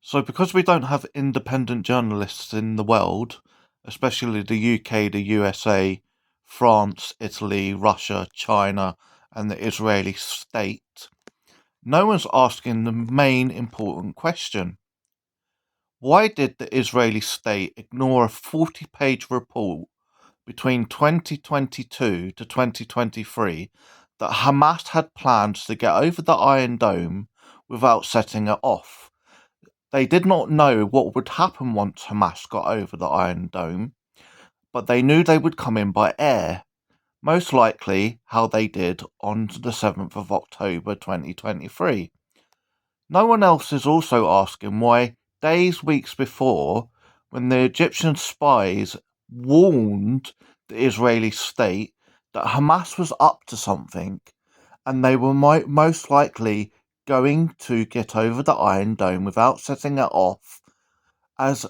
So, because we don't have independent journalists in the world, especially the UK, the USA, France, Italy, Russia, China, and the Israeli state, no one's asking the main important question. Why did the Israeli state ignore a 40-page report between 2022 to 2023 that Hamas had plans to get over the Iron Dome without setting it off? They did not know what would happen once Hamas got over the Iron Dome, but they knew they would come in by air, most likely how they did on the 7th of October 2023. No one else is also asking why weeks before, when the Egyptian spies warned the Israeli state that Hamas was up to something and they were most likely going to get over the Iron Dome without setting it off, as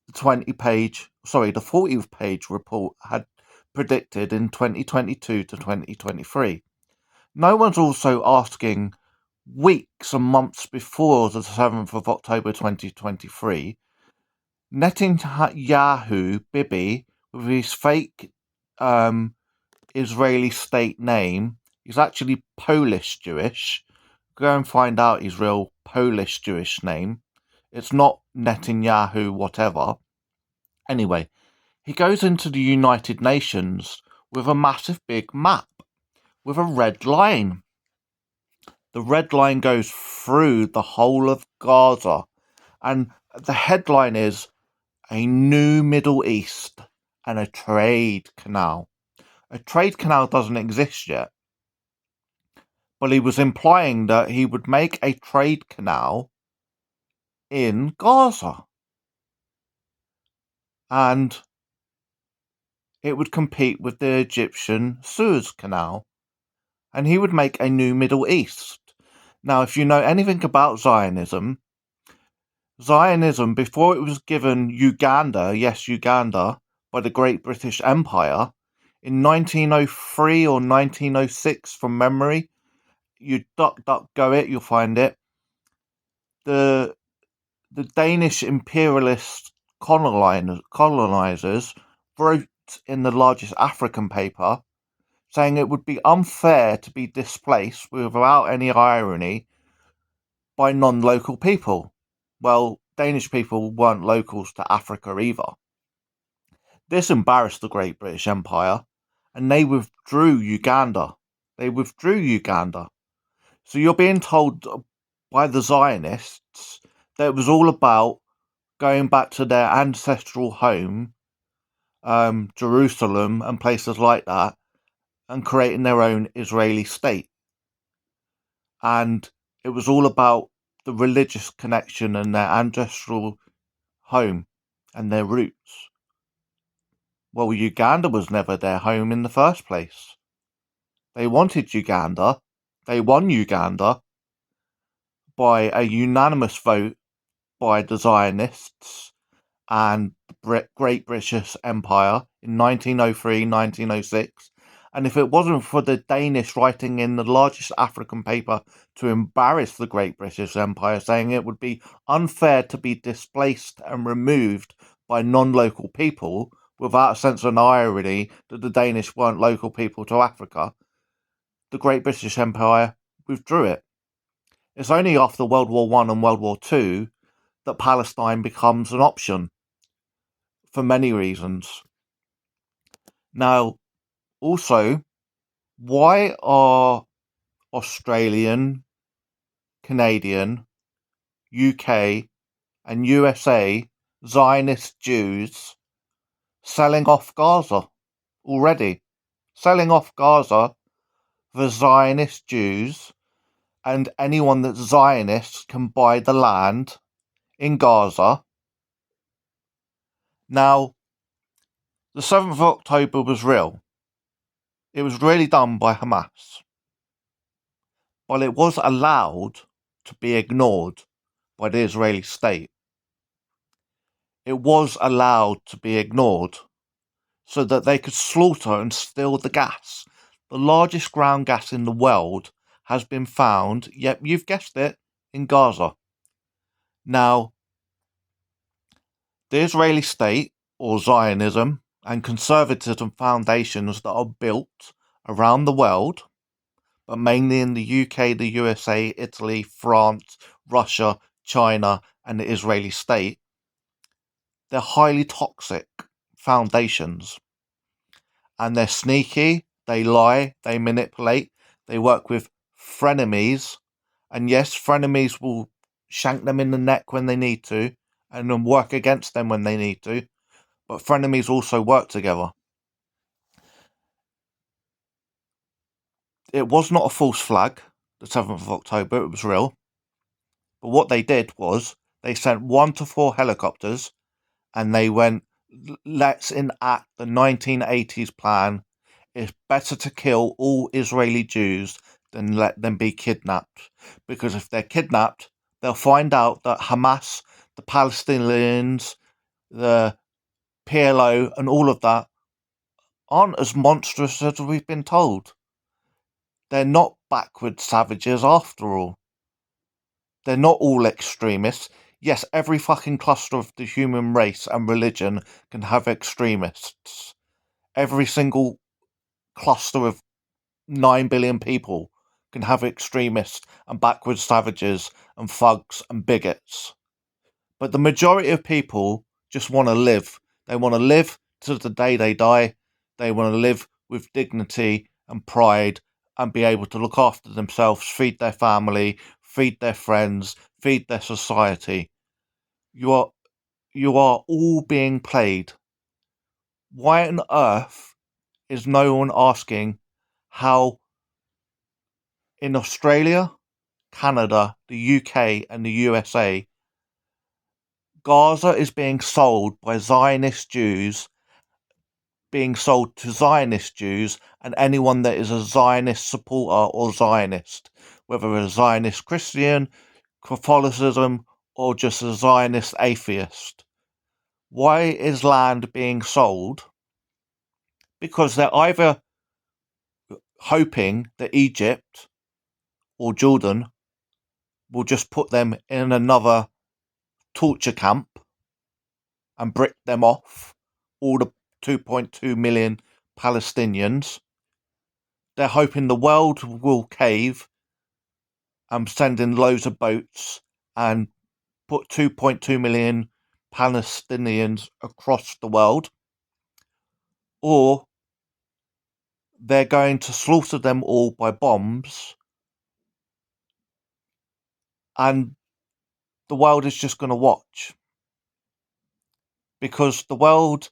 the 40-page report had predicted in 2022 to 2023. No one's also asking, weeks and months before the 7th of October 2023, Netanyahu, BiBi, with his fake Israeli state name, he's actually Polish Jewish. Go and find out his real Polish Jewish name. It's not Netanyahu whatever. Anyway, he goes into the United Nations with a massive big map with a red line. The red line goes through the whole of Gaza, and the headline is "A New Middle East and a Trade Canal." A trade canal doesn't exist yet, but he was implying that he would make a trade canal in Gaza, and it would compete with the Egyptian Suez Canal, and he would make a new Middle East. Now, if you know anything about Zionism, before it was given Uganda, yes, Uganda, by the Great British Empire, in 1903 or 1906 from memory, you go it, you'll find it. The Danish imperialist colonizers wrote in the largest African paper saying it would be unfair to be displaced, without any irony, by non-local people. Well, Danish people weren't locals to Africa either. This embarrassed the Great British Empire, and they withdrew Uganda. So you're being told by the Zionists that it was all about going back to their ancestral home, Jerusalem and places like that, and creating their own Israeli state. And it was all about the religious connection and their ancestral home and their roots. Well, Uganda was never their home in the first place. They wanted Uganda. They won Uganda by a unanimous vote by the Zionists and the Great British Empire in 1903, 1906. And if it wasn't for the Danish writing in the largest African paper to embarrass the Great British Empire, saying it would be unfair to be displaced and removed by non-local people, without a sense of irony that the Danish weren't local people to Africa, the Great British Empire withdrew it. It's only after World War I and World War II that Palestine becomes an option, for many reasons. Now, also, why are Australian, Canadian, UK, and USA Zionist Jews selling off Gaza already? Selling off Gaza for Zionist Jews, and anyone that's Zionist can buy the land in Gaza. Now, the 7th of October was real. It was really done by Hamas. But it was allowed to be ignored by the Israeli state. It was allowed to be ignored so that they could slaughter and steal the gas. The largest ground gas in the world has been found, yep, you've guessed it, in Gaza. Now, The Israeli state, or Zionism, and conservatism foundations that are built around the world, but mainly in the UK, the USA, Italy, France, Russia, China, and the Israeli state, they're highly toxic foundations. And they're sneaky, they lie, they manipulate, they work with frenemies. And yes, frenemies will shank them in the neck when they need to, and then work against them when they need to. But frenemies also work together. It was not a false flag, the 7th of October, it was real. But what they did was they sent 1 to 4 helicopters and they went, let's enact the 1980s plan. It's better to kill all Israeli Jews than let them be kidnapped. Because if they're kidnapped, they'll find out that Hamas, the Palestinians, the PLO, and all of that aren't as monstrous as we've been told. They're not backward savages after all. They're not all extremists. Yes, every fucking cluster of the human race and religion can have extremists. Every single cluster of 9 billion people can have extremists and backward savages and thugs and bigots. But the majority of people just want to live. They want to live to the day they die. They want to live with dignity and pride and be able to look after themselves, feed their family, feed their friends, feed their society. You are all being played. Why on earth is no one asking how in Australia, Canada, the UK, and the USA, Gaza is being sold by Zionist Jews, being sold to Zionist Jews and anyone that is a Zionist supporter or Zionist, whether a Zionist Christian, Catholicism, or just a Zionist atheist. Why is land being sold? Because they're either hoping that Egypt or Jordan will just put them in another torture camp and brick them off, all the 2.2 million Palestinians. They're hoping the world will cave and send in loads of boats and put 2.2 million Palestinians across the world, or they're going to slaughter them all by bombs, and the world is just going to watch. Because the world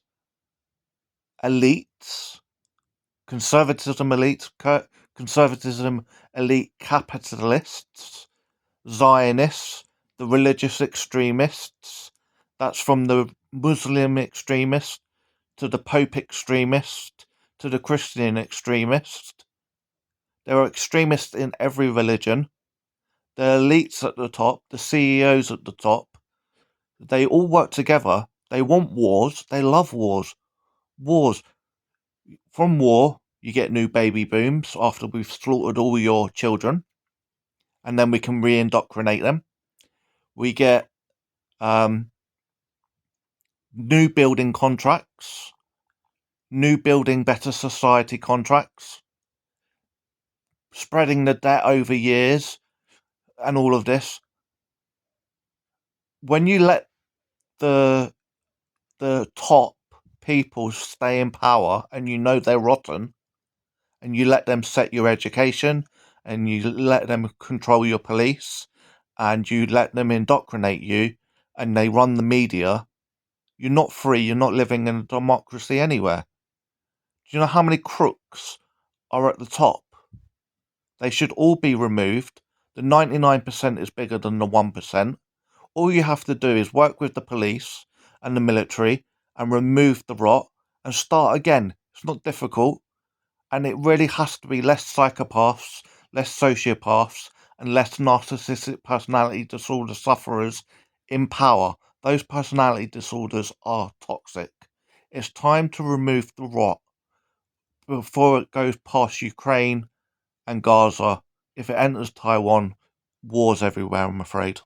elites, conservatism elite capitalists, Zionists, the religious extremists, that's from the Muslim extremist to the Pope extremist to the Christian extremist. There are extremists in every religion. The elites at the top, the CEOs at the top, they all work together. They want wars. They love wars. Wars. From war, you get new baby booms after we've slaughtered all your children, and then we can re-indoctrinate them. We get new building contracts, new building better society contracts, spreading the debt over years, and all of this. When you let the top people stay in power and you know they're rotten, and you let them set your education, and you let them control your police, and you let them indoctrinate you, and they run the media, you're not free, you're not living in a democracy anywhere. Do you know how many crooks are at the top? They should all be removed. The 99% is bigger than the 1%. All you have to do is work with the police and the military and remove the rot and start again. It's not difficult. And it really has to be less psychopaths, less sociopaths, and less narcissistic personality disorder sufferers in power. Those personality disorders are toxic. It's time to remove the rot before it goes past Ukraine and Gaza. If it enters Taiwan, wars everywhere, I'm afraid.